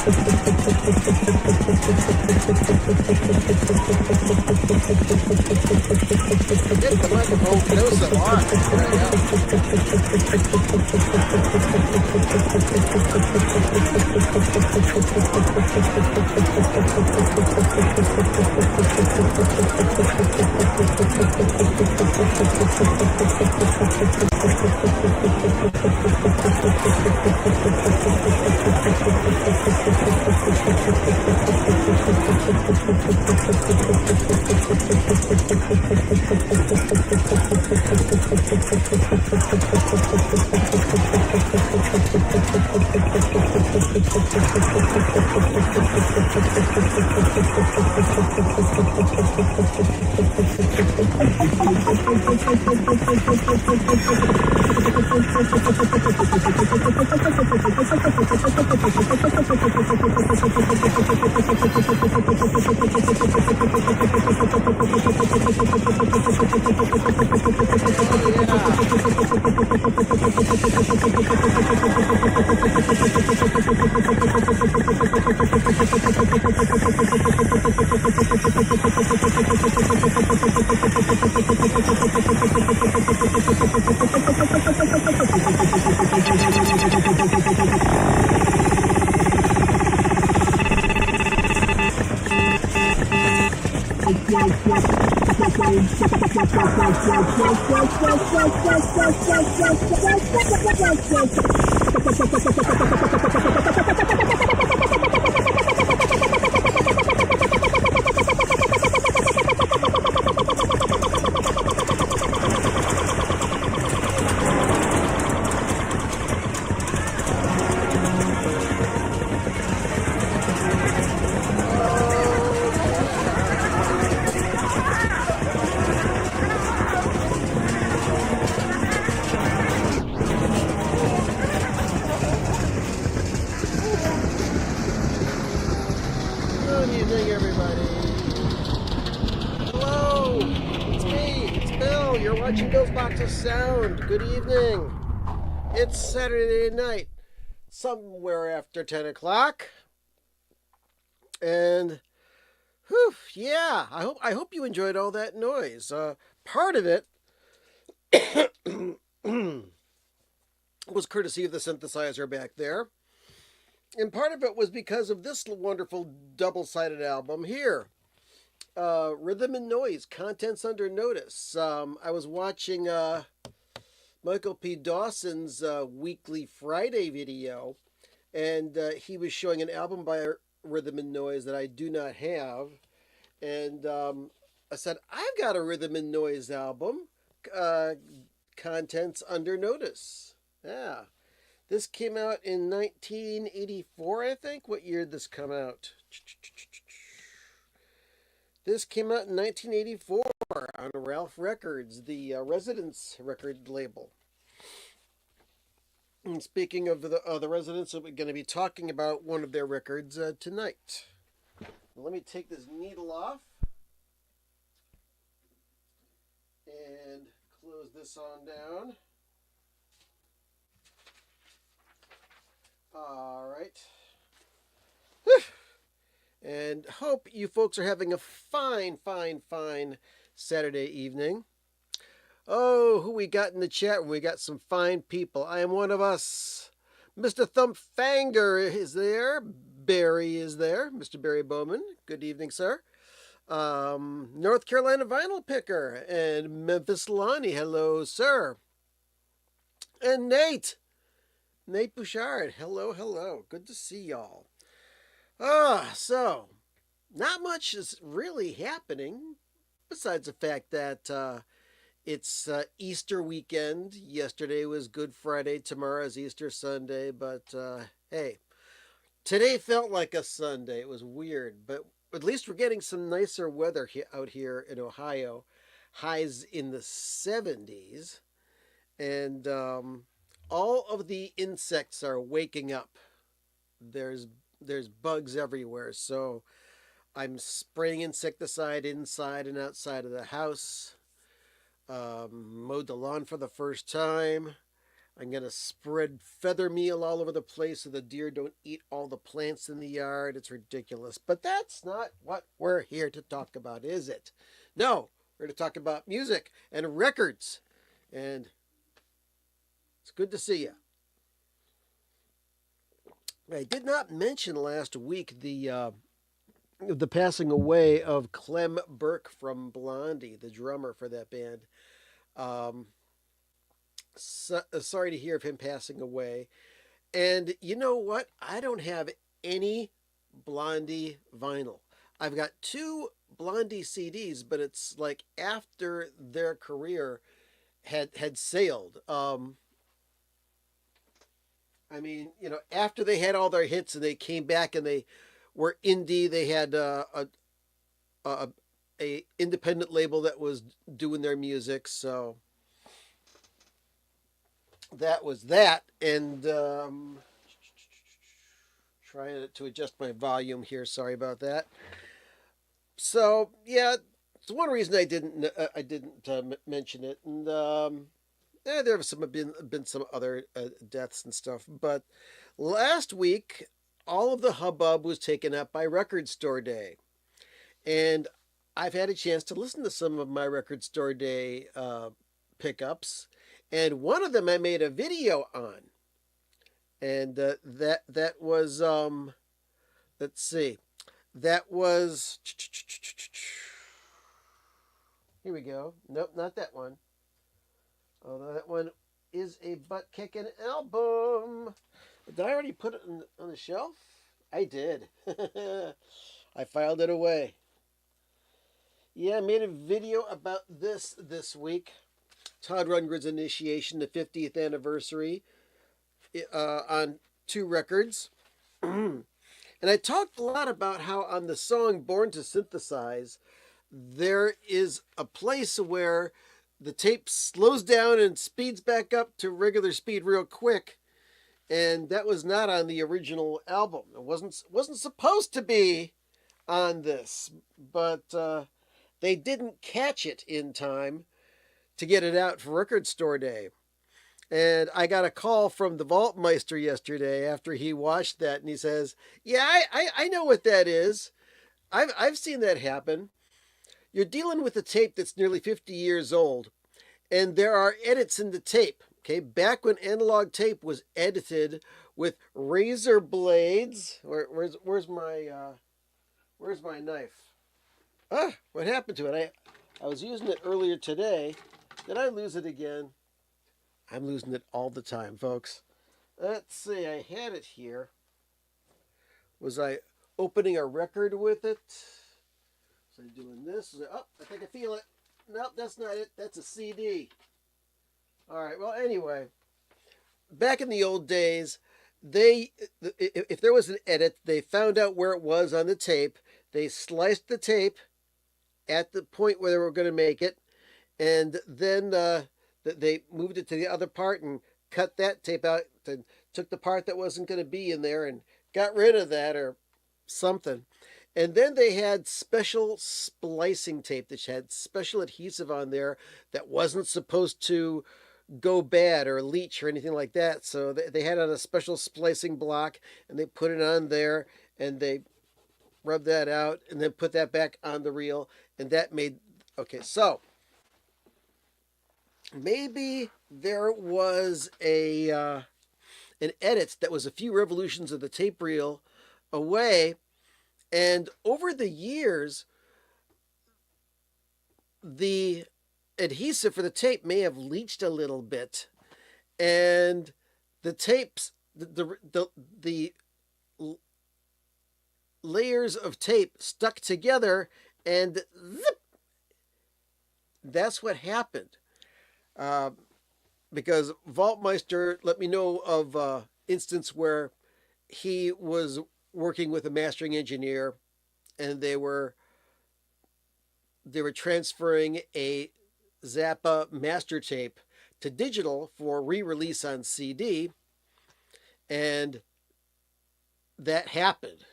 Hit the microphone close a lot. There you Sound. Good evening. It's Saturday night, somewhere after 10 o'clock. And, yeah, I hope you enjoyed all that noise. Part of it was courtesy of the synthesizer back there. And part of it was because of this wonderful double-sided album here. Rhythm and Noise, Contents Under Notice. I was watching Michael P. Dawson's weekly Friday video, and he was showing an album by Rhythm and Noise that I do not have. And I said, I've got a Rhythm and Noise album, Contents Under Notice. Yeah. This came out in 1984, I think. What year did this come out? This came out in 1984 on Ralph Records, the Residence record label. And speaking of the Residence, we're going to be talking about one of their records tonight. Let me take this needle off and close this on down. All right. Whew. And hope you folks are having a fine Saturday evening. Oh, who we got in the chat room? We got some fine people. I am one of us. Mr. Thumpfanger is there. Barry is there. Mr. Barry Bowman. Good evening, sir. North Carolina Vinyl Picker and Memphis Lonnie. Hello, sir. And Nate Bouchard. Hello. Good to see y'all. So, not much is really happening, besides the fact that it's Easter weekend. Yesterday was Good Friday, tomorrow is Easter Sunday, but hey, today felt like a Sunday. It was weird, but at least we're getting some nicer weather out here in Ohio. Highs in the 70s, and all of the insects are waking up. There's bugs everywhere, so I'm spraying insecticide inside and outside of the house. Mowed the lawn for the first time. I'm going to spread feather meal all over the place so the deer don't eat all the plants in the yard. It's ridiculous. But that's not what we're here to talk about, is it? No, we're here to talk about music and records. And it's good to see you. I did not mention last week the passing away of Clem Burke from Blondie, the drummer for that band. Um, sorry to hear of him passing away. And you know what? I don't have any Blondie vinyl. I've got two Blondie CDs, but it's like after their career had sailed. I mean, after they had all their hits and they came back and they were indie, they had a independent label that was doing their music. So that was that. And trying to adjust my volume here. Sorry about that. So yeah, it's one reason I didn't mention it. And there have been some other deaths and stuff. But last week, all of the hubbub was taken up by Record Store Day, and I've had a chance to listen to some of my Record Store Day pickups, and one of them I made a video on, and that was let's see, that was here we go. Nope, not that one. Although that one is a butt kicking album. Did I already put it on the shelf? I did. I filed it away. Yeah, I made a video about this week. Todd Rundgren's Initiation, the 50th anniversary, on 2 records. And I talked a lot about how on the song Born to Synthesize, there is a place where the tape slows down and speeds back up to regular speed real quick. And that was not on the original album. It wasn't supposed to be on this, but they didn't catch it in time to get it out for Record Store Day. And I got a call from the Vaultmeister yesterday after he watched that, and he says, "Yeah, I know what that is. I've seen that happen. You're dealing with a tape that's nearly 50 years old, and there are edits in the tape. Okay, back when analog tape was edited with razor blades. Where's my knife? Ah, what happened to it? I was using it earlier today. Did I lose it again? I'm losing it all the time, folks. Let's see. I had it here. Was I opening a record with it? Was I doing this? Oh, I think I feel it. Nope, that's not it. That's a CD. All right. Well, anyway, back in the old days, if there was an edit, they found out where it was on the tape. They sliced the tape at the point where they were going to make it, and then they moved it to the other part and cut that tape out. And took the part that wasn't going to be in there and got rid of that or something. And then they had special splicing tape that had special adhesive on there that wasn't supposed to go bad or leach or anything like that. So they had on a special splicing block, and they put it on there, and they rubbed that out and then put that back on the reel, and that made... Okay, so maybe there was an edit that was a few revolutions of the tape reel away, and over the years, the adhesive for the tape may have leached a little bit, and the tapes, the layers of tape stuck together, and zip, that's what happened. Because Vaultmeister let me know of an instance where he was working with a mastering engineer, and they were transferring a Zappa master tape to digital for re-release on CD, and that happened.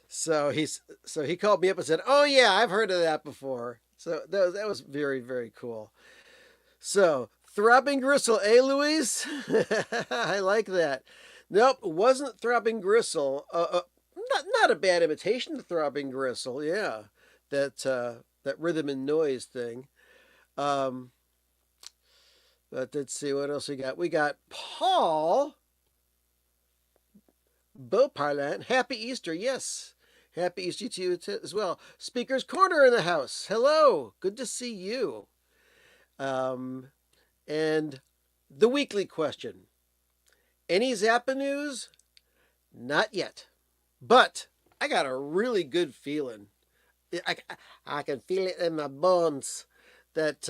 So he called me up and said, "Oh yeah, I've heard of that before." So that was very, very cool. So Throbbing Gristle, eh, Louise? I like that. Nope, it wasn't Throbbing Gristle. Not a bad imitation of Throbbing Gristle. Yeah, that rhythm and noise thing. Um, but let's see what else we got. We got Paul Beauparlant. Happy Easter, yes. Happy Easter to you as well. Speaker's Corner in the house. Hello, good to see you. Um, and the weekly question. Any Zappa news? Not yet. But I got a really good feeling. I, I can feel it in my bones that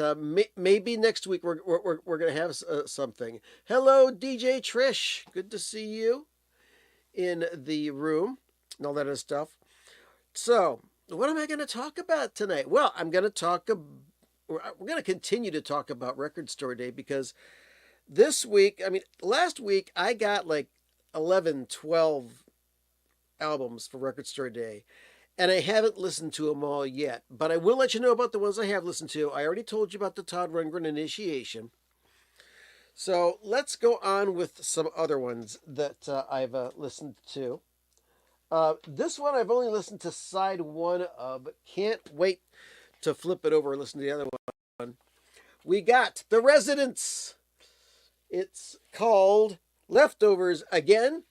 maybe next week we're going to have something. Hello, DJ Trish. Good to see you in the room and all that other stuff. So, what am I going to talk about tonight? Well, we're going to continue to talk about Record Store Day because this week, last week I got like 11, 12 albums for Record Store Day. And I haven't listened to them all yet. But I will let you know about the ones I have listened to. I already told you about the Todd Rundgren Initiation. So let's go on with some other ones that I've listened to. This one I've only listened to side one of, but can't wait to flip it over and listen to the other one. We got The Residents. It's called Leftovers Again.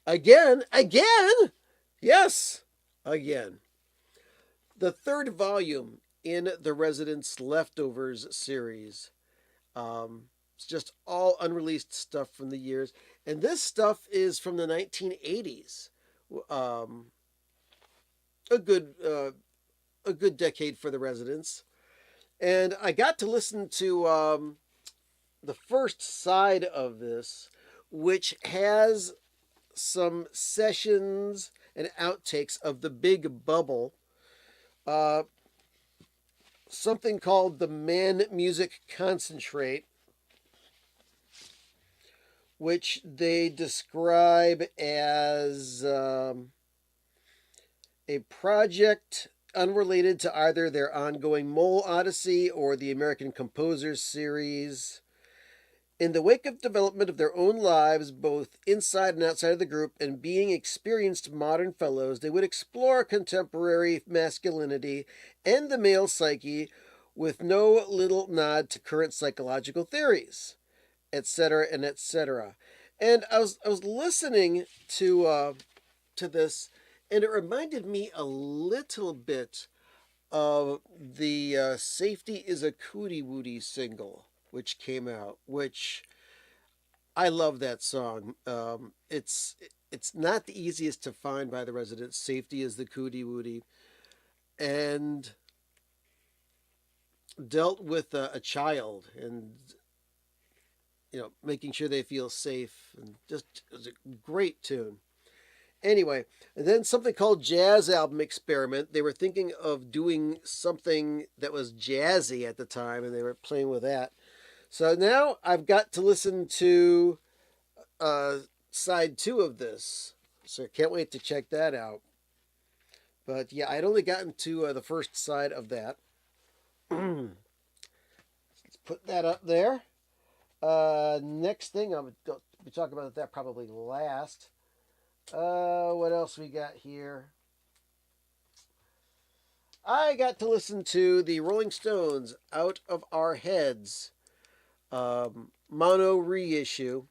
Yes, again. The third volume in the Residents Leftovers series. It's just all unreleased stuff from the years. And this stuff is from the 1980s. A good decade for the Residents. And I got to listen to the first side of this, which has some sessions and outtakes of the Big Bubble. Something called the Man Music Concentrate, which they describe as a project unrelated to either their ongoing Mole Odyssey or the American Composers series. In the wake of development of their own lives, both inside and outside of the group, and being experienced modern fellows, they would explore contemporary masculinity and the male psyche with no little nod to current psychological theories, etc., and etc. And I was listening to this, and it reminded me a little bit of the "Safety Is a Cootie Wootie" single, which came out, which I love that song. It's not the easiest to find by the Residents. Safety is the Cootie Wootie, and dealt with a child and making sure they feel safe, and just it was a great tune. Anyway, and then something called Jazz Album Experiment. They were thinking of doing something that was jazzy at the time, and they were playing with that. So now I've got to listen to side two of this. So I can't wait to check that out. But yeah, I'd only gotten to the first side of that. Let's put that up there. Next thing, I'll be talking about that probably last. What else we got here? I got to listen to the Rolling Stones' Out of Our Heads mono reissue.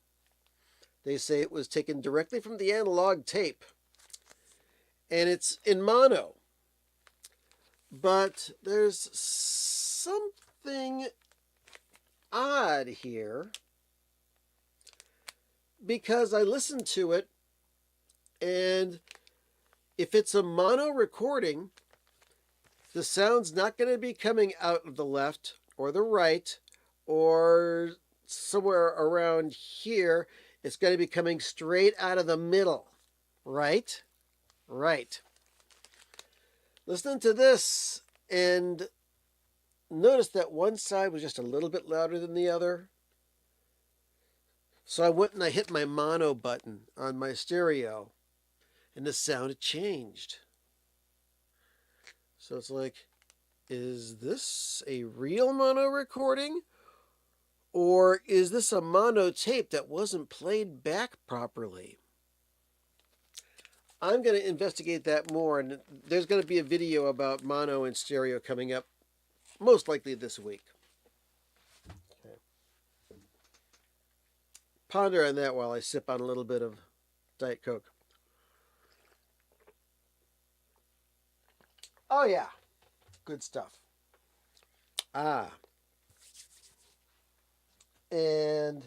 They say it was taken directly from the analog tape, and it's in mono. But there's something odd here, because I listened to it, and if it's a mono recording, the sound's not going to be coming out of the left or the right or somewhere around here. It's going to be coming straight out of the middle. Right? Right. Listening to this, and notice that one side was just a little bit louder than the other. So I went and I hit my mono button on my stereo, and the sound had changed. So it's like, is this a real mono recording? Or is this a mono tape that wasn't played back properly? I'm going to investigate that more, and there's going to be a video about mono and stereo coming up, most likely this week. Okay. Ponder on that while I sip on a little bit of Diet Coke. Oh, yeah. Good stuff. And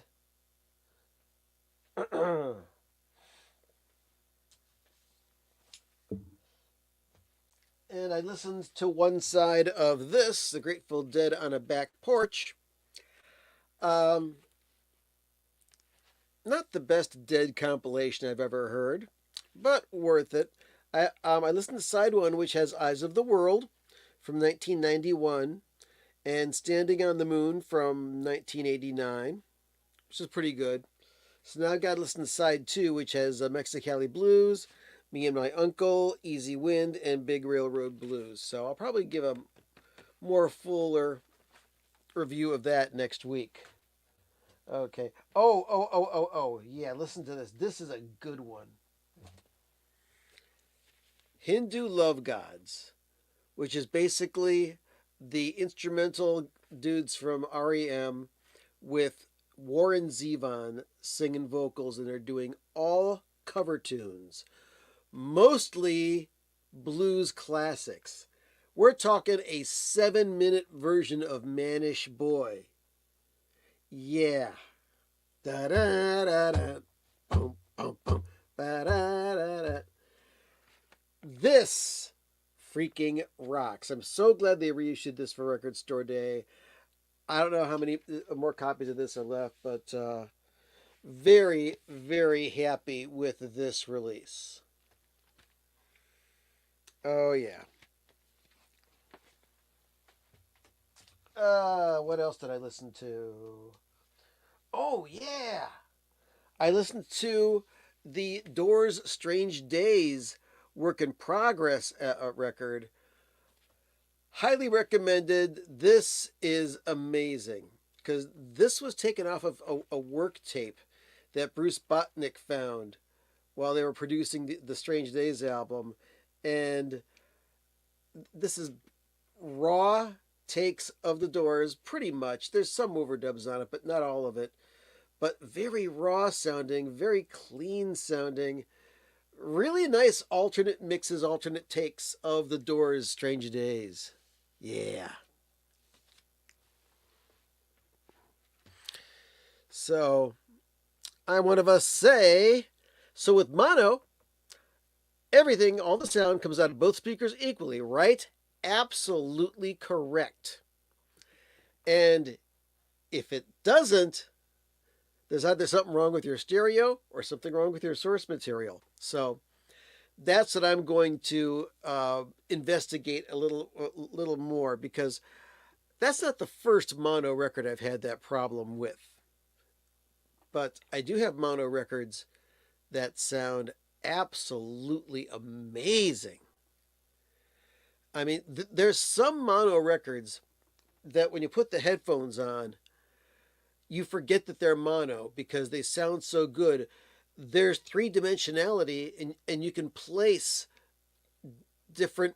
and I listened to one side of this, The Grateful Dead on a Back Porch. Not the best Dead compilation I've ever heard, but worth it. I listened to side one, which has Eyes of the World from 1991 and Standing on the Moon from 1989, which is pretty good. So now I've got to listen to side two, which has Mexicali Blues, Me and My Uncle, Easy Wind, and Big Railroad Blues. So I'll probably give a more fuller review of that next week. Okay. Oh. Yeah, listen to this. This is a good one. Hindu Love Gods, which is basically the instrumental dudes from REM with Warren Zevon singing vocals, and they're doing all cover tunes, mostly blues classics. We're talking a 7-minute version of Mannish Boy. Yeah. Da da da da. Boom, boom, boom. Ba da da da. This freaking rocks. I'm so glad they reissued this for Record Store Day. I don't know how many more copies of this are left, but very, very happy with this release. Oh, yeah. What else did I listen to? Oh, yeah. I listened to the Doors' Strange Days Work in Progress record. Highly recommended. This is amazing because this was taken off of a work tape that Bruce Botnick found while they were producing the Strange Days album. And this is raw takes of the Doors, pretty much. There's some overdubs on it, but not all of it. But very raw sounding, very clean sounding. Really nice alternate mixes, alternate takes of the Doors' Strange Days. Yeah. So, I'm one of us say, so with mono, everything, all the sound comes out of both speakers equally, right? Absolutely correct. And if it doesn't, there's either something wrong with your stereo or something wrong with your source material. So that's what I'm going to investigate a little more, because that's not the first mono record I've had that problem with. But I do have mono records that sound absolutely amazing. I mean, there's some mono records that when you put the headphones on, you forget that they're mono because they sound so good. There's three-dimensionality, and you can place different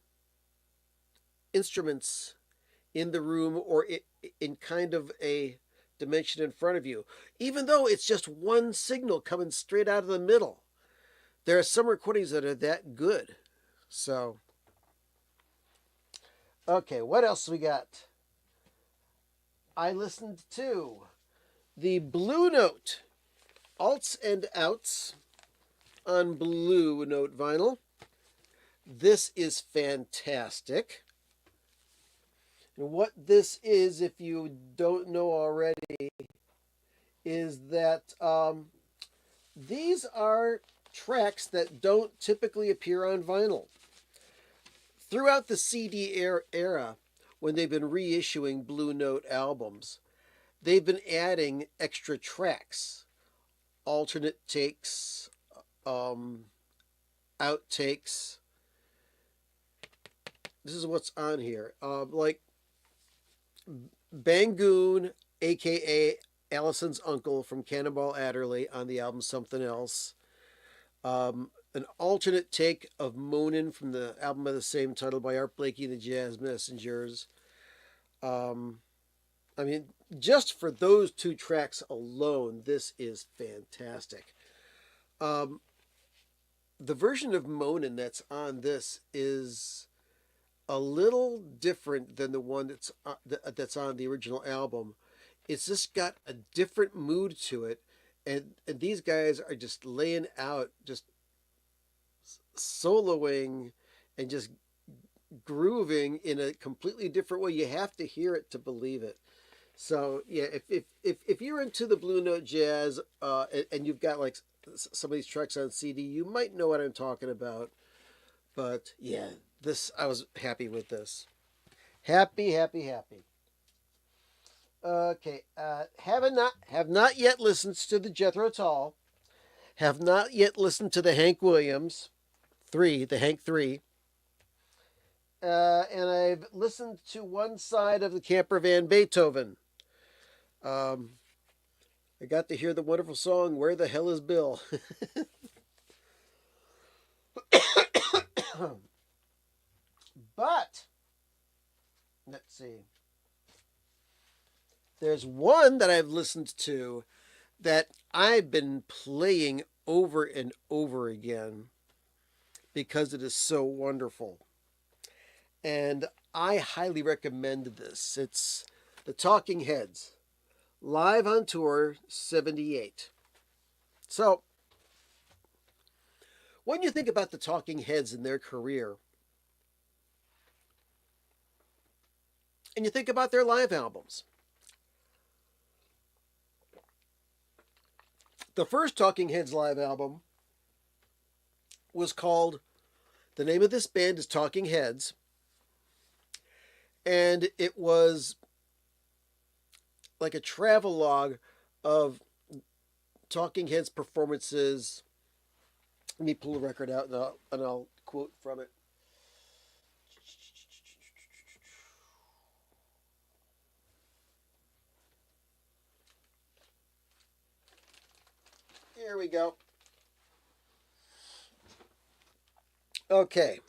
instruments in the room or in kind of a dimension in front of you, even though it's just one signal coming straight out of the middle. There are some recordings that are that good. So, okay, what else we got? I listened to the Blue Note Alts and Outs on Blue Note vinyl. This is fantastic. And what this is, if you don't know already, is that these are tracks that don't typically appear on vinyl. Throughout the CD era, when they've been reissuing Blue Note albums, they've been adding extra tracks, alternate takes, outtakes. This is what's on here. Like Bangoon, aka Allison's uncle from Cannonball Adderley on the album Something Else. An alternate take of Moanin' from the album of the same title by Art Blakey and the Jazz Messengers. Um, I mean, just for those two tracks alone, this is fantastic. Um, the version of Moanin' that's on this is a little different than the one that's on the original album. It's just got a different mood to it, and these guys are just laying out, just soloing, and just grooving in a completely different way. You have to hear it to believe it. So yeah, if you're into the Blue Note jazz, and you've got like some of these tracks on CD, you might know what I'm talking about. But yeah, this I was happy with this. Happy, happy, happy. Okay, have not yet listened to the Jethro Tull. Have not yet listened to the Hank Williams the Hank 3. And I've listened to one side of the Camper Van Beethoven. I got to hear the wonderful song "Where the Hell Is Bill." But let's see. There's one that I've listened to that I've been playing over and over again because it is so wonderful. And I highly recommend this. It's the Talking Heads, live on tour 78. So, when you think about the Talking Heads and their career, and you think about their live albums, the first Talking Heads live album was called, the name of this band is Talking Heads, and it was like a travelogue of Talking Heads performances. Let me pull the record out and I'll quote from it. Here we go. Okay.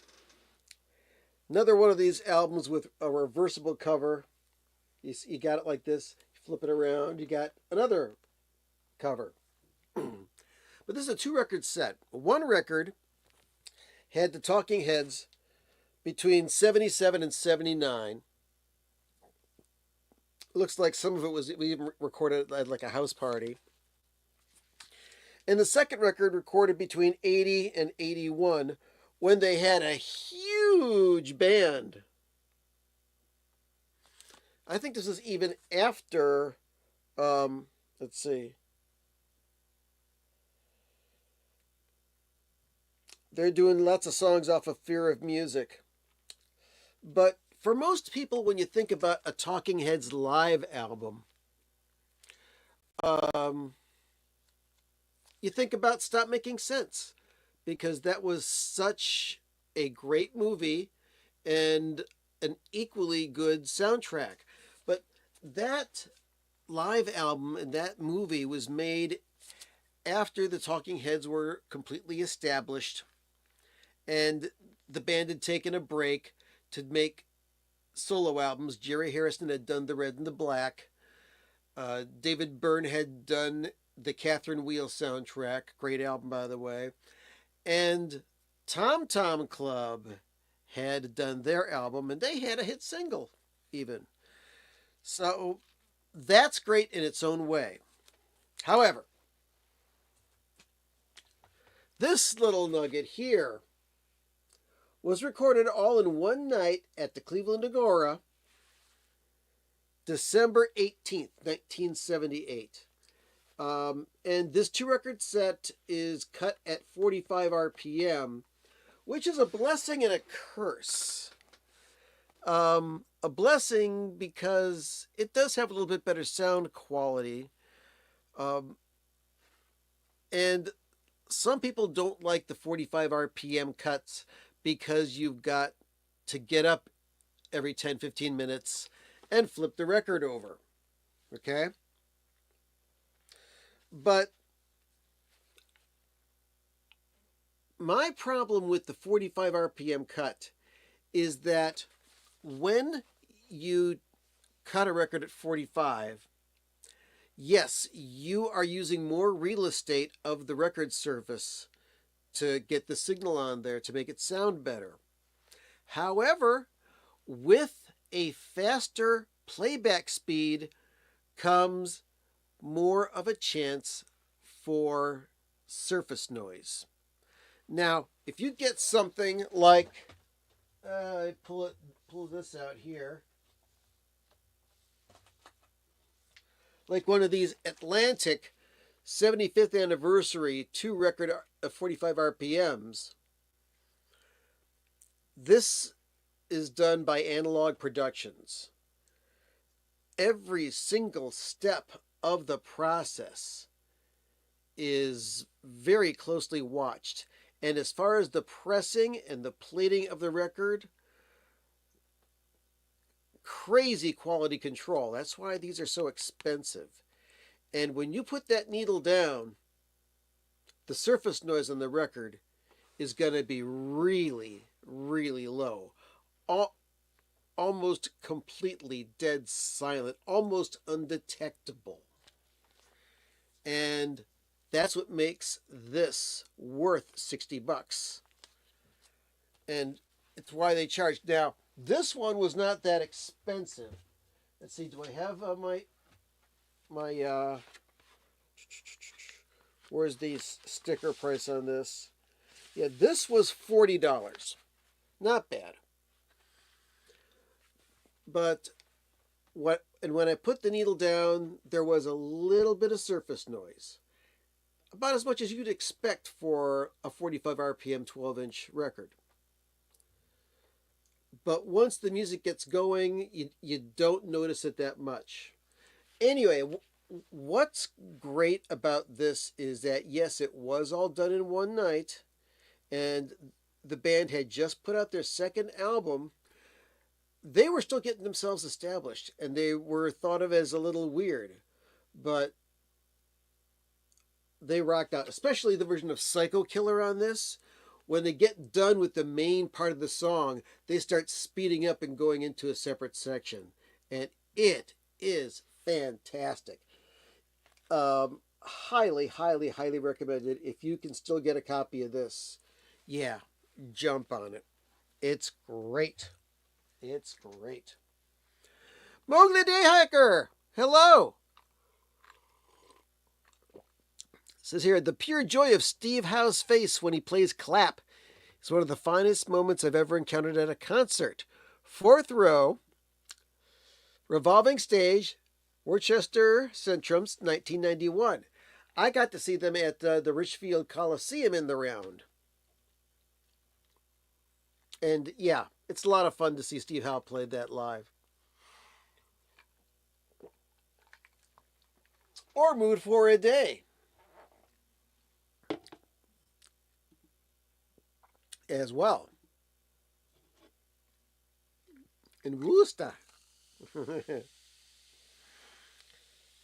Another one of these albums with a reversible cover. You got it like this. You flip it around. You got another cover. But this is a 2-record set. One record had the Talking Heads between 77 and 79. It looks like some of it was we even recorded at like a house party. And the second record recorded between 80 and 81 when they had a huge band. I think this is even after, let's see. They're doing lots of songs off of Fear of Music. But for most people, when you think about a Talking Heads live album, you think about Stop Making Sense, because that was such a great movie and an equally good soundtrack. But that live album and that movie was made after the Talking Heads were completely established and the band had taken a break to make solo albums. Jerry Harrison had done The Red and the Black. David Byrne had done the Catherine Wheel soundtrack. Great album, by the way. And Tom Tom Club had done their album, and they had a hit single, even. So that's great in its own way. However, this little nugget here was recorded all in one night at the Cleveland Agora, December 18th, 1978. And this 2-record set is cut at 45 RPM, which is a blessing and a curse. A blessing because it does have a little bit better sound quality. And some people don't like the 45 RPM cuts because you've got to get up every 10-15 minutes and flip the record over. Okay? But my problem with the 45 RPM cut is that when you cut a record at 45, yes, you are using more real estate of the record surface to get the signal on there to make it sound better. However, with a faster playback speed comes more of a chance for surface noise. Now, if you get something like, I pull this out here, like one of these Atlantic 75th anniversary 2 record of 45 RPMs, this is done by Analog Productions. Every single step of the process is very closely watched. And as far as the pressing and the plating of the record, crazy quality control. That's why these are so expensive. And when you put that needle down, the surface noise on the record is going to be really, really low. Almost completely dead silent, almost undetectable. And that's what makes this worth $60. And it's why they charge. Now, this one was not that expensive. Let's see, do I have my where's the sticker price on this? Yeah, this was $40. Not bad. But when I put the needle down, there was a little bit of surface noise. About as much as you'd expect for a 45 RPM 12-inch record. But once the music gets going, you don't notice it that much. Anyway, what's great about this is that, yes, it was all done in one night, and the band had just put out their second album. They were still getting themselves established, and they were thought of as a little weird, but they rocked out, especially the version of Psycho Killer on this. When they get done with the main part of the song, they start speeding up and going into a separate section, and it is fantastic. Highly, highly, highly recommended. If you can still get a copy of this, yeah, jump on it. It's great. It's great. Mowgli Dayhiker, hello. It says here, the pure joy of Steve Howe's face when he plays clap is one of the finest moments I've ever encountered at a concert. 4th row, revolving stage, Worcester Centrum's 1991. I got to see them at the Richfield Coliseum in the round. And yeah, it's a lot of fun to see Steve Howe play that live. Or Mood for a Day as well. In Worcester.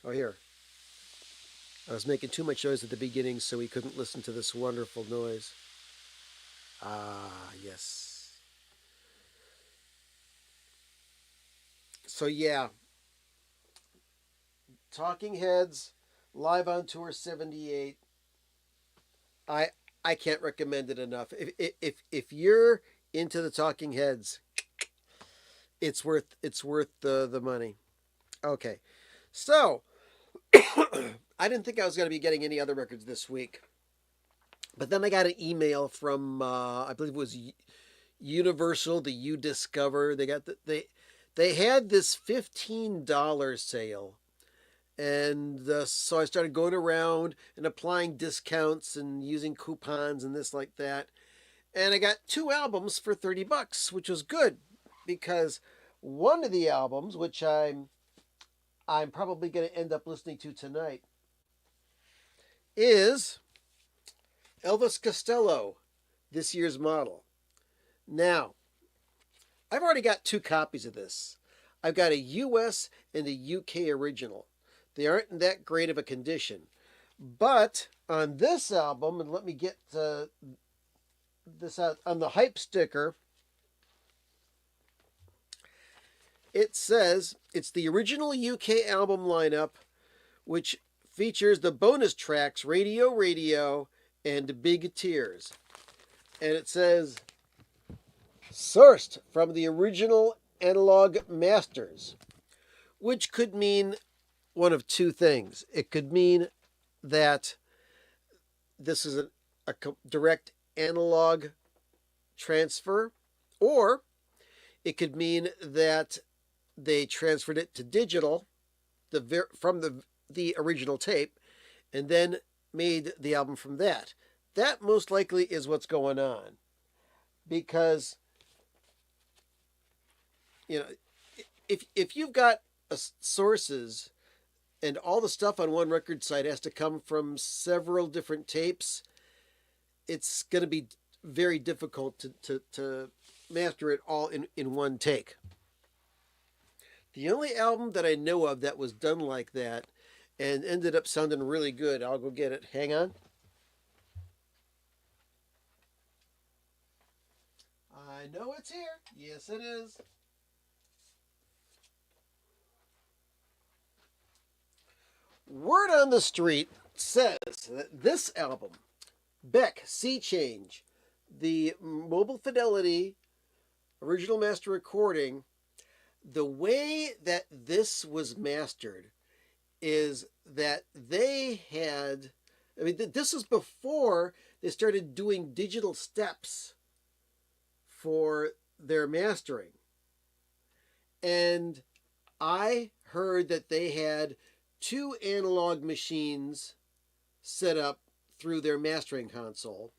Oh, here. I was making too much noise at the beginning, so we couldn't listen to this wonderful noise. Ah, yes. So, yeah. Talking Heads, live on tour 78. I can't recommend it enough. If you're into the Talking Heads, it's worth the money. Okay. So, I didn't think I was going to be getting any other records this week. But then I got an email from, I believe it was Universal, the You Discover. They had this $15 sale. And so I started going around and applying discounts and using coupons and this like that. And I got 2 albums for $30, which was good. Because one of the albums, which I'm probably going to end up listening to tonight, is Elvis Costello, This Year's Model. Now, I've already got 2 copies of this. I've got a US and a UK original. They aren't in that great of a condition. But on this album, and let me get this out, on the hype sticker, it says it's the original UK album lineup, which features the bonus tracks Radio Radio and Big Tears. And it says, sourced from the original analog masters, which could mean one of two things. It could mean that this is a direct analog transfer, or it could mean that they transferred it to digital from the original tape and then made the album from that. That most likely is what's going on, because if you've got sources and all the stuff on one record site has to come from several different tapes, it's going to be very difficult to master it all in one take. The only album that I know of that was done like that and ended up sounding really good, I'll go get it. Hang on. I know it's here. Yes, it is. Word on the street says that this album, Beck Sea Change, the Mobile Fidelity original master recording, the way that this was mastered is that they had, this was before they started doing digital steps for their mastering. And I heard that they had 2 analog machines set up through their mastering console.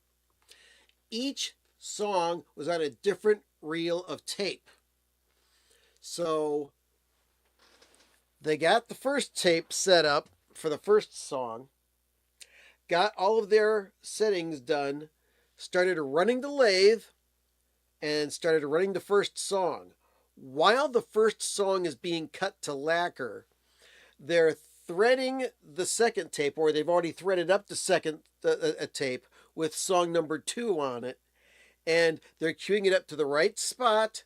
Each song was on a different reel of tape. So they got the first tape set up for the first song, got all of their settings done, started running the lathe, and started running the first song. While the first song is being cut to lacquer, they're threading the second tape, or they've already threaded up the second tape with song number 2 on it, and they're queuing it up to the right spot,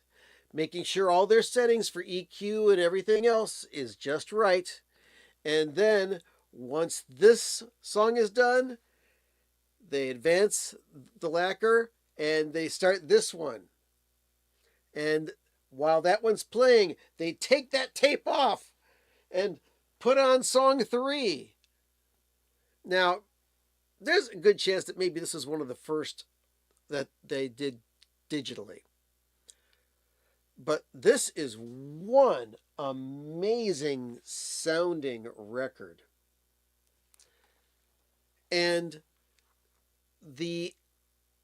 making sure all their settings for EQ and everything else is just right. And then once this song is done, they advance the lacquer and they start this one. And while that one's playing, they take that tape off and put on song 3. Now, there's a good chance that maybe this is one of the first that they did digitally. But this is one amazing sounding record. And the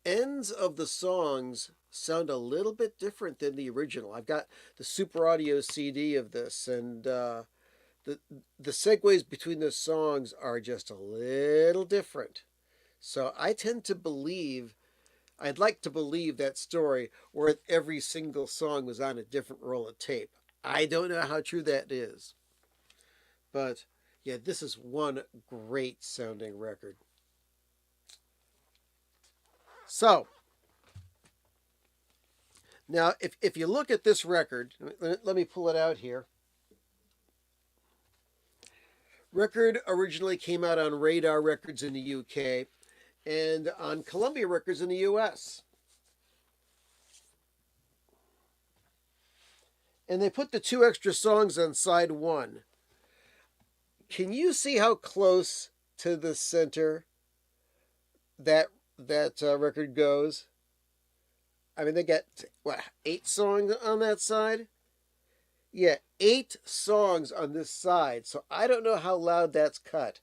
ends of the songs sound a little bit different than the original. I've got the Super Audio CD of this, and the segues between the songs are just a little different. So I'd like to believe that story where every single song was on a different roll of tape. I don't know how true that is. But yeah, this is one great sounding record. So, now if you look at this record, let me pull it out here. Record originally came out on Radar Records in the UK and on Columbia Records in the US. And they put the 2 extra songs on side 1. Can you see how close to the center that record goes? I mean, they got, 8 songs on that side? Yeah, 8 songs on this side. So I don't know how loud that's cut.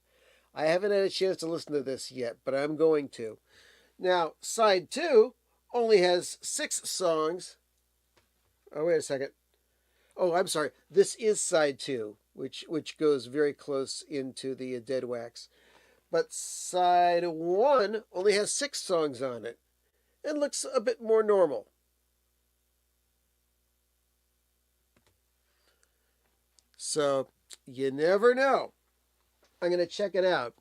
I haven't had a chance to listen to this yet, but I'm going to. Now, side 2 only has 6 songs. Oh, wait a second. Oh, I'm sorry. This is side 2, which goes very close into the Dead Wax. But side 1 only has 6 songs on it and looks a bit more normal. So, you never know. I'm going to check it out.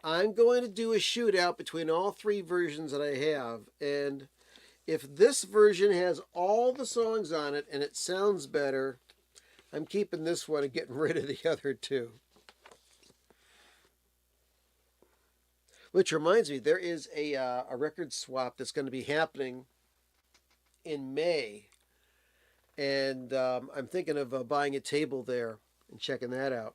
I'm going to do a shootout between all three versions that I have. And if this version has all the songs on it and it sounds better, I'm keeping this one and getting rid of the other two. Which reminds me, there is a record swap that's going to be happening in May. And I'm thinking of buying a table there and checking that out.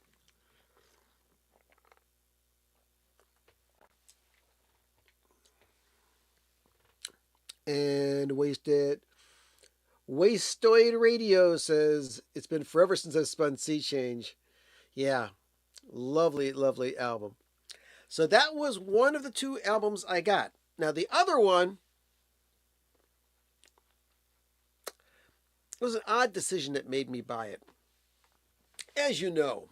And Wastoid Radio says, it's been forever since I spun Sea Change. Yeah, lovely, lovely album. So that was one of the two albums I got. Now the other one was an odd decision that made me buy it. As you know,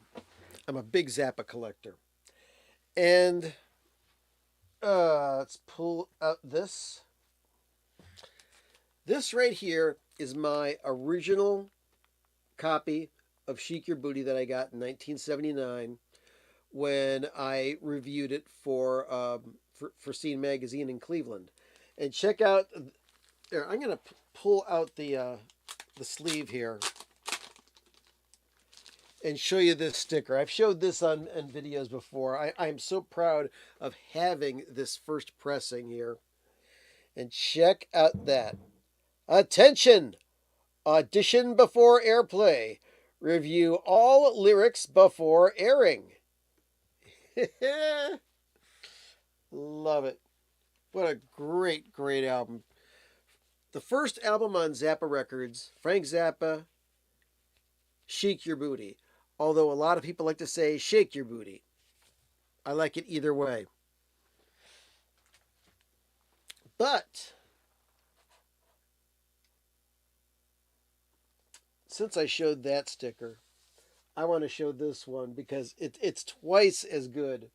I'm a big Zappa collector. And let's pull out this. This right here is my original copy of Shake Your Booty that I got in 1979 when I reviewed it for Scene Magazine in Cleveland. And check out. There, I'm gonna pull out the sleeve here and show you this sticker. I've showed this on videos before. I'm so proud of having this first pressing here. And check out that. Attention! Audition before airplay. Review all lyrics before airing. Love it. What a great, great album. The first album on Zappa Records, Frank Zappa, Shake Your Booty. Although a lot of people like to say Shake Your Booty. I like it either way. But since I showed that sticker, I want to show this one because it's twice as good.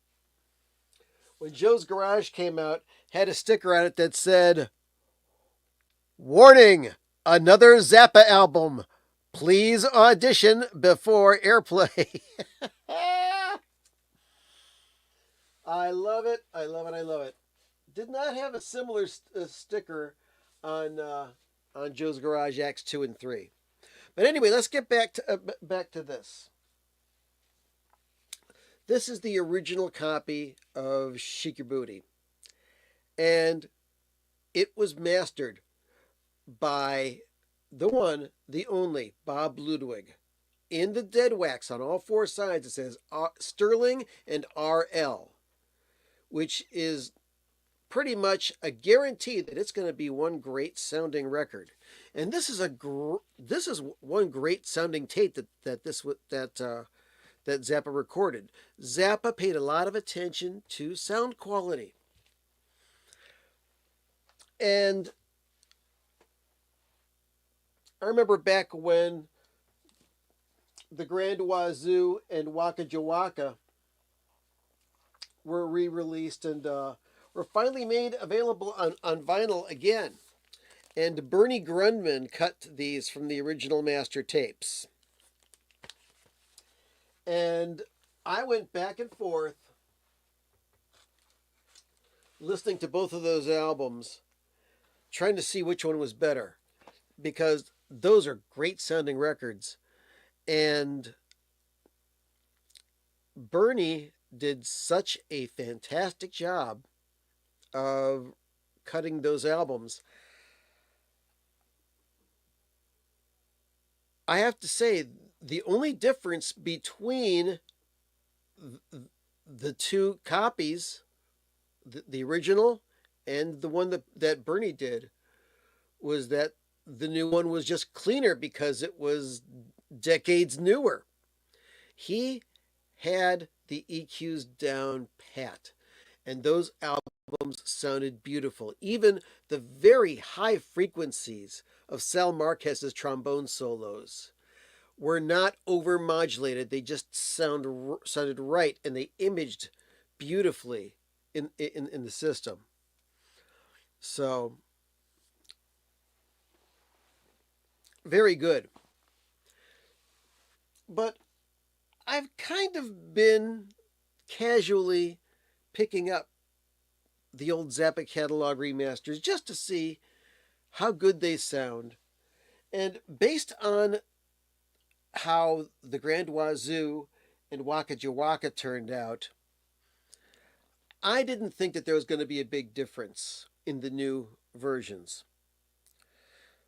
When Joe's Garage came out, had a sticker on it that said, "Warning! Another Zappa album. Please audition before airplay." I love it. I love it. I love it. Did not have a similar sticker on Joe's Garage Acts 2 and 3. But anyway, let's get back to this. This is the original copy of Shake Your Booty. And it was mastered by the one, the only, Bob Ludwig. In the dead wax on all four sides, it says Sterling and RL, which is pretty much a guarantee that it's going to be one great sounding record. And this is one great sounding tape that Zappa recorded. Zappa paid a lot of attention to sound quality. And I remember back when the Grand Wazoo and Waka Jawaka were re-released and were finally made available on vinyl again. And Bernie Grundman cut these from the original master tapes. And I went back and forth listening to both of those albums, trying to see which one was better, because those are great sounding records. And Bernie did such a fantastic job of cutting those albums. I have to say, the only difference between the two copies, the original and the one that Bernie did, was that the new one was just cleaner because it was decades newer. He had the EQs down pat, and those albums sounded beautiful. Even the very high frequencies of Sal Marquez's trombone solos were not overmodulated. They just sounded right, and they imaged beautifully in the system. So, very good. But I've kind of been casually picking up the old Zappa catalog remasters just to see how good they sound. And based on how the Grand Wazoo and Waka Jawaka turned out, I didn't think that there was going to be a big difference in the new versions.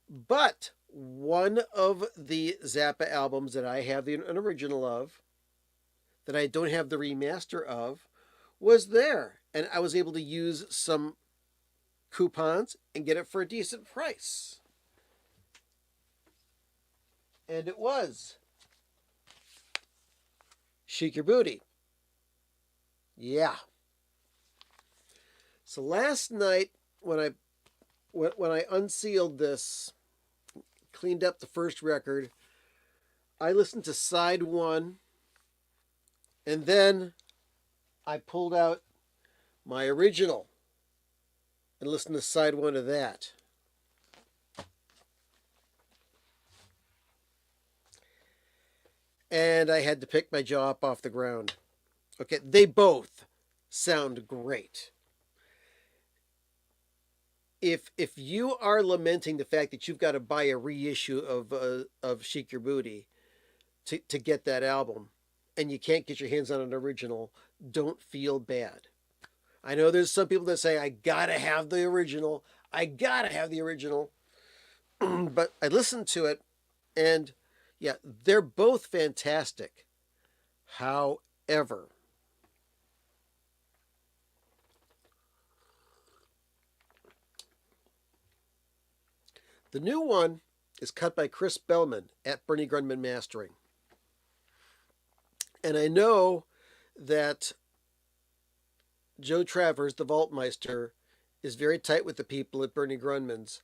But one of the Zappa albums that I have an original of, that I don't have the remaster of, was there. And I was able to use some coupons and get it for a decent price. And it was Shake Your Booty. Yeah. So last night when I unsealed this, cleaned up the first record, I listened to side one, and then I pulled out my original and listened to side one of that. And I had to pick my jaw up off the ground. Okay, they both sound great. If you are lamenting the fact that you've got to buy a reissue of Shake Your Booty to get that album, and you can't get your hands on an original, don't feel bad. I know there's some people that say, I gotta have the original. I gotta have the original. But I listened to it, and yeah, they're both fantastic. However, the new one is cut by Chris Bellman at Bernie Grundman Mastering. And I know that Joe Travers, the Vaultmeister, is very tight with the people at Bernie Grundman's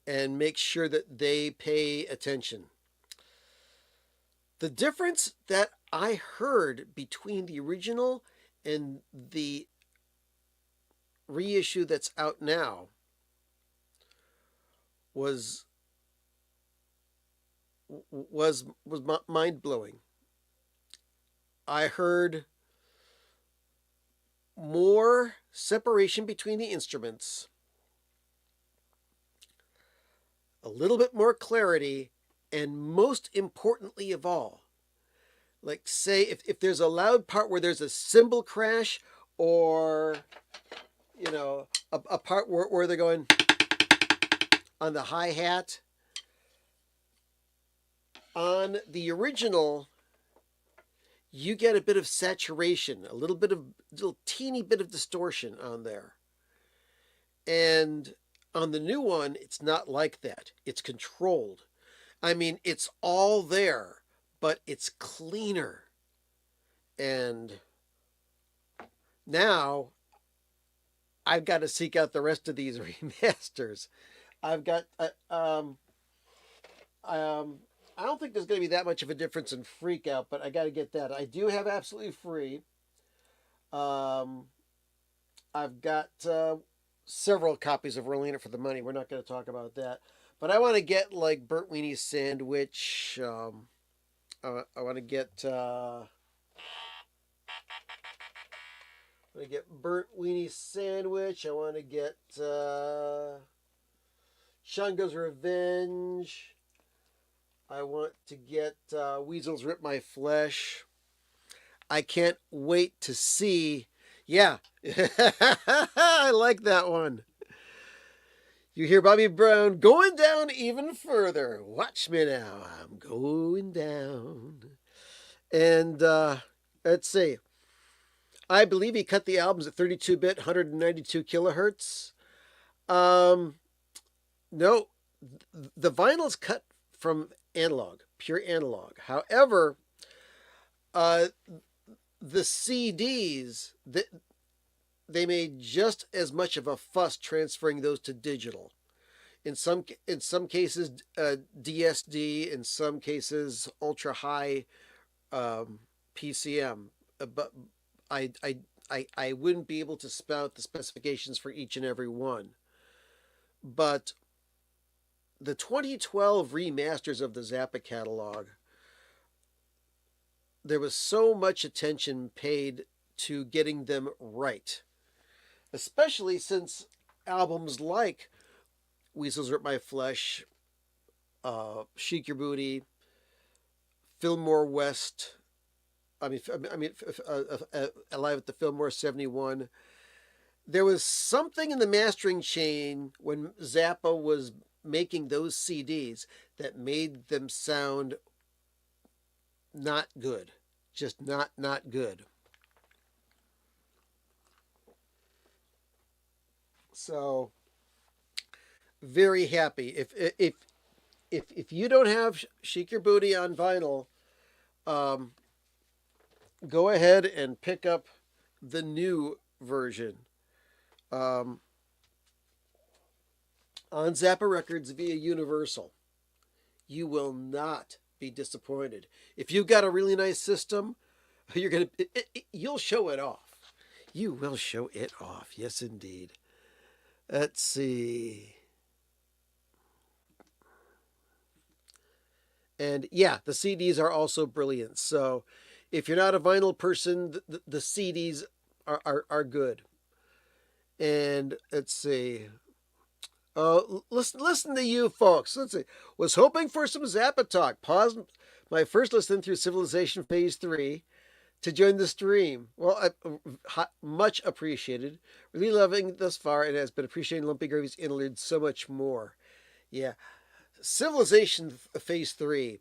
and makes sure that they pay attention. The difference that I heard between the original and the reissue that's out now was mind-blowing. I heard more separation between the instruments, a little bit more clarity, and most importantly of all, like say if there's a loud part where there's a cymbal crash, or a part where they're going on the hi-hat, on the original you get a bit of saturation, a little teeny bit of distortion on there. And on the new one, it's not like that. It's controlled. I mean, it's all there, but it's cleaner. And now I've got to seek out the rest of these remasters. I've got I don't think there's going to be that much of a difference in Freak Out, but I got to get that. I do have Absolutely Free. I've got several copies of Rolling It for the Money. We're not going to talk about that. But I want to get like Burnt Weenie Sandwich. I want to get Burnt Weenie Sandwich. I want to get Shango's Revenge. I want to get Weasels Rip My Flesh. I can't wait to see. Yeah, I like that one. You hear Bobby Brown going down even further. Watch me now. I'm going down. And let's see. I believe he cut the albums at 32-bit, 192 kilohertz. No, the vinyl's cut from analog, pure analog. However, the CDs, they made just as much of a fuss transferring those to digital. In some cases, DSD. In some cases, ultra high PCM. But I wouldn't be able to spout the specifications for each and every one. But the 2012 remasters of the Zappa catalog, there was so much attention paid to getting them right, especially since albums like Weasels Rip My Flesh, Shake Your Booty, Fillmore West. Alive at the Fillmore 71. There was something in the mastering chain when Zappa was making those CDs that made them sound not good. Just not good. So very happy. If you don't have Shake Your Booty on vinyl, um, go ahead and pick up the new version um, on Zappa Records via Universal. You will not be disappointed. If you've got a really nice system, you'll show it off. You will show it off. Yes, indeed. Let's see. And yeah, the CDs are also brilliant. So if you're not a vinyl person, the CDs are good. And let's see. Listen to you folks. Let's see. Was hoping for some Zappa talk. Paused my first listen through Civilization Phase 3 to join the stream. Well, much appreciated. Really loving thus far, and has been appreciating Lumpy Gravy's interlude so much more. Yeah. Civilization Phase 3.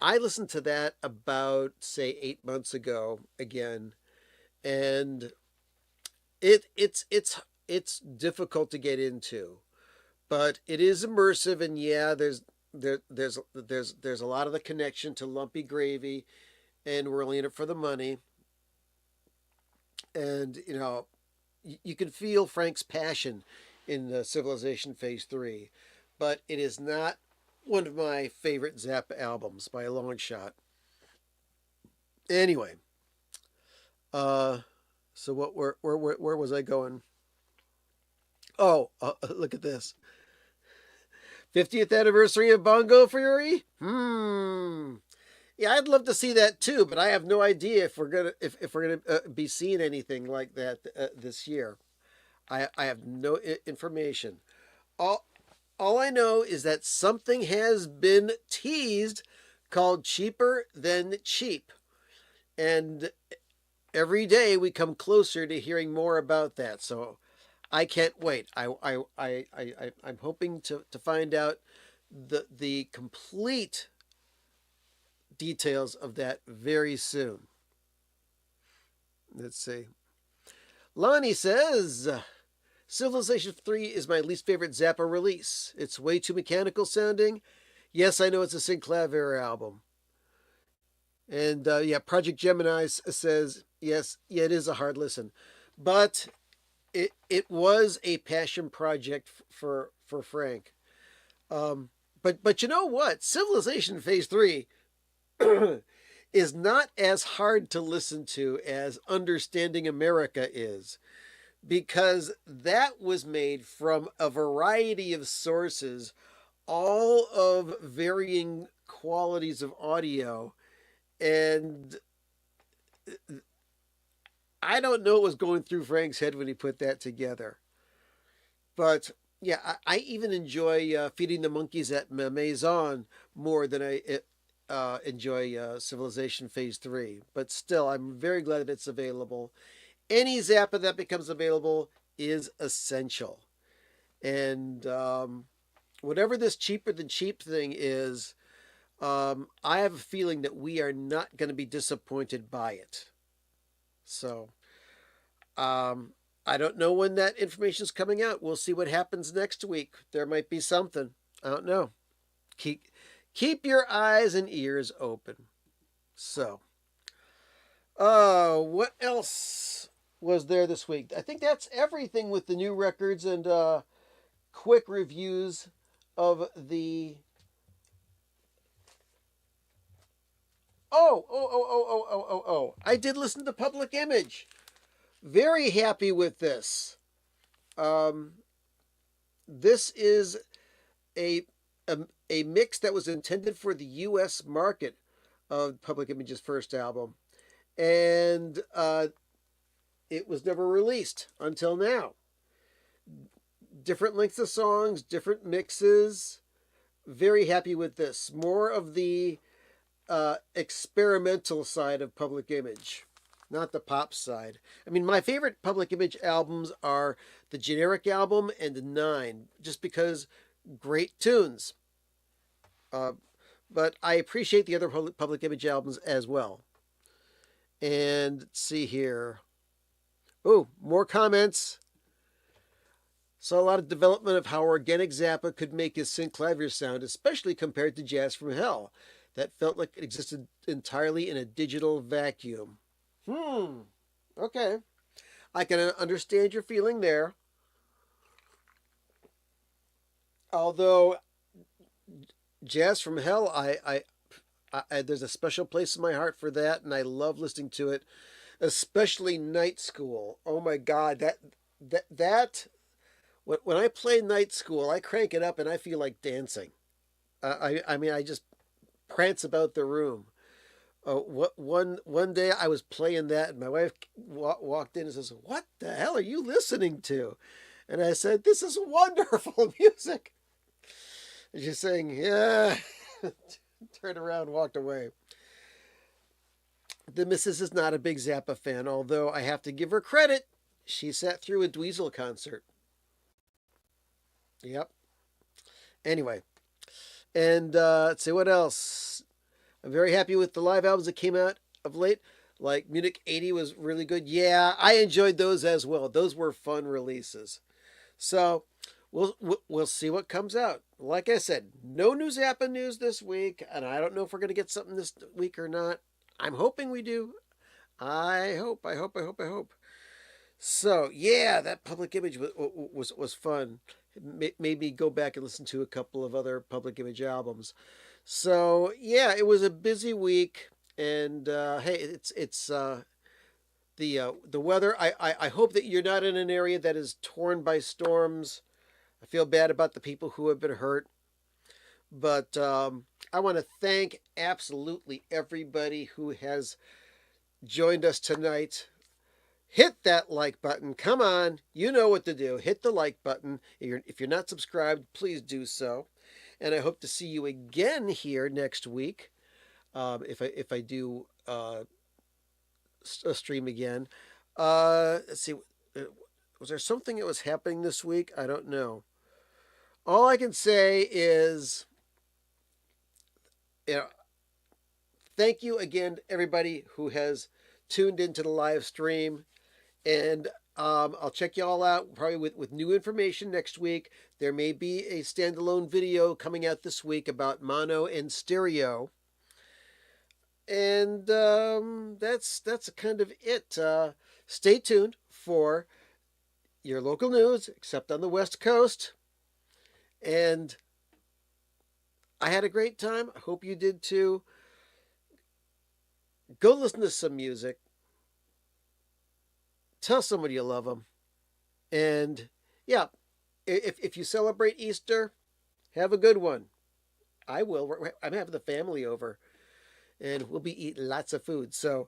I listened to that about, say, 8 months ago again, and it's difficult to get into, but it is immersive, and yeah, there's a lot of the connection to Lumpy Gravy, and we're only in it for the money, and you can feel Frank's passion in Civilization Phase 3, but it is not one of my favorite Zappa albums by a long shot. Anyway, so where was I going? Oh, look at this. 50th anniversary of Bongo Fury? Yeah, I'd love to see that too, but I have no idea if we're gonna be seeing anything like that this year. I have no information. All I know is that something has been teased called Cheaper Than Cheap, and every day we come closer to hearing more about that. So I can't wait. I'm hoping to find out the complete details of that very soon. Let's see. Lonnie says Civilization 3 is my least favorite Zappa release. It's way too mechanical sounding. Yes, I know it's a Synclavier album. And yeah, Project Gemini says, yes, yeah, it is a hard listen. But it was a passion project for Frank. But you know what? Civilization Phase 3 is not as hard to listen to as Understanding America is, because that was made from a variety of sources, all of varying qualities of audio, and I don't know what was going through Frank's head when he put that together. But yeah, I even enjoy Feeding the Monkeys at Maison more than I enjoy Civilization Phase 3. But still, I'm very glad that it's available. Any Zappa that becomes available is essential. And whatever this cheaper than cheap thing is, I have a feeling that we are not going to be disappointed by it. So, I don't know when that information is coming out. We'll see what happens next week. There might be something. I don't know. Keep your eyes and ears open. So, what else was there this week? I think that's everything with the new records and quick reviews of the. Oh. I did listen to Public Image. Very happy with this. This is a mix that was intended for the U.S. market of Public Image's first album. and it was never released until now. Different lengths of songs, different mixes. Very happy with this. More of the experimental side of Public Image, not the pop side. I mean, my favorite Public Image albums are the Generic album and the 9, just because great tunes. But I appreciate the other Public Image albums as well. And let's see here. Oh, more comments. Saw a lot of development of how organic Zappa could make his synclavier sound, especially compared to Jazz from Hell. That felt like it existed entirely in a digital vacuum. Okay. I can understand your feeling there. Although Jazz from Hell, I there's a special place in my heart for that, and I love listening to it, especially Night School. Oh my God, that when I play Night School, I crank it up and I feel like dancing. I mean, I just prance about the room. One day I was playing that, and my wife walked in and says, "What the hell are you listening to?" And I said, "This is wonderful music." And she's saying, "Yeah." Turned around, walked away. The missus is not a big Zappa fan, although I have to give her credit. She sat through a Dweezil concert. Yep. Anyway. And let's see what else. I'm very happy with the live albums that came out of late. Like Munich 80 was really good. Yeah, I enjoyed those as well. Those were fun releases. So we'll see what comes out. Like I said, no new Zappa news this week, and I don't know if we're going to get something this week or not. I'm hoping we do. I hope. So yeah, that Public Image was fun. It made me go back and listen to a couple of other Public Image albums. So yeah, it was a busy week, and hey, it's the weather. I hope that you're not in an area that is torn by storms. I feel bad about the people who have been hurt, but I want to thank absolutely everybody who has joined us tonight. Hit that like button. Come on, you know what to do. Hit the like button. If you're not subscribed, please do so. And I hope to see you again here next week, if I do a stream again. Let's see. Was there something that was happening this week? I don't know. All I can say is, thank you again, everybody who has tuned into the live stream. And I'll check you all out probably with new information next week. There may be a standalone video coming out this week about mono and stereo. And that's kind of it. Stay tuned for your local news, except on the West Coast. And I had a great time. I hope you did too. Go listen to some music. Tell somebody you love them. And yeah, if you celebrate Easter, have a good one. I will. I'm having the family over, and we'll be eating lots of food. So,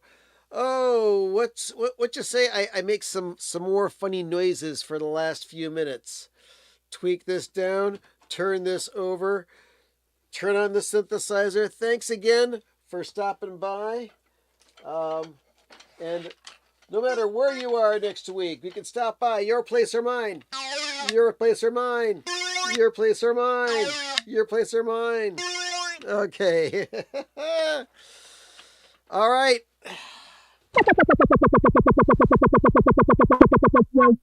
what you say? I make some more funny noises for the last few minutes. Tweak this down. Turn this over. Turn on the synthesizer. Thanks again for stopping by. And no matter where you are next week, you can stop by your place or mine. Your place or mine. Your place or mine. Your place or mine. Okay. All right. Come on.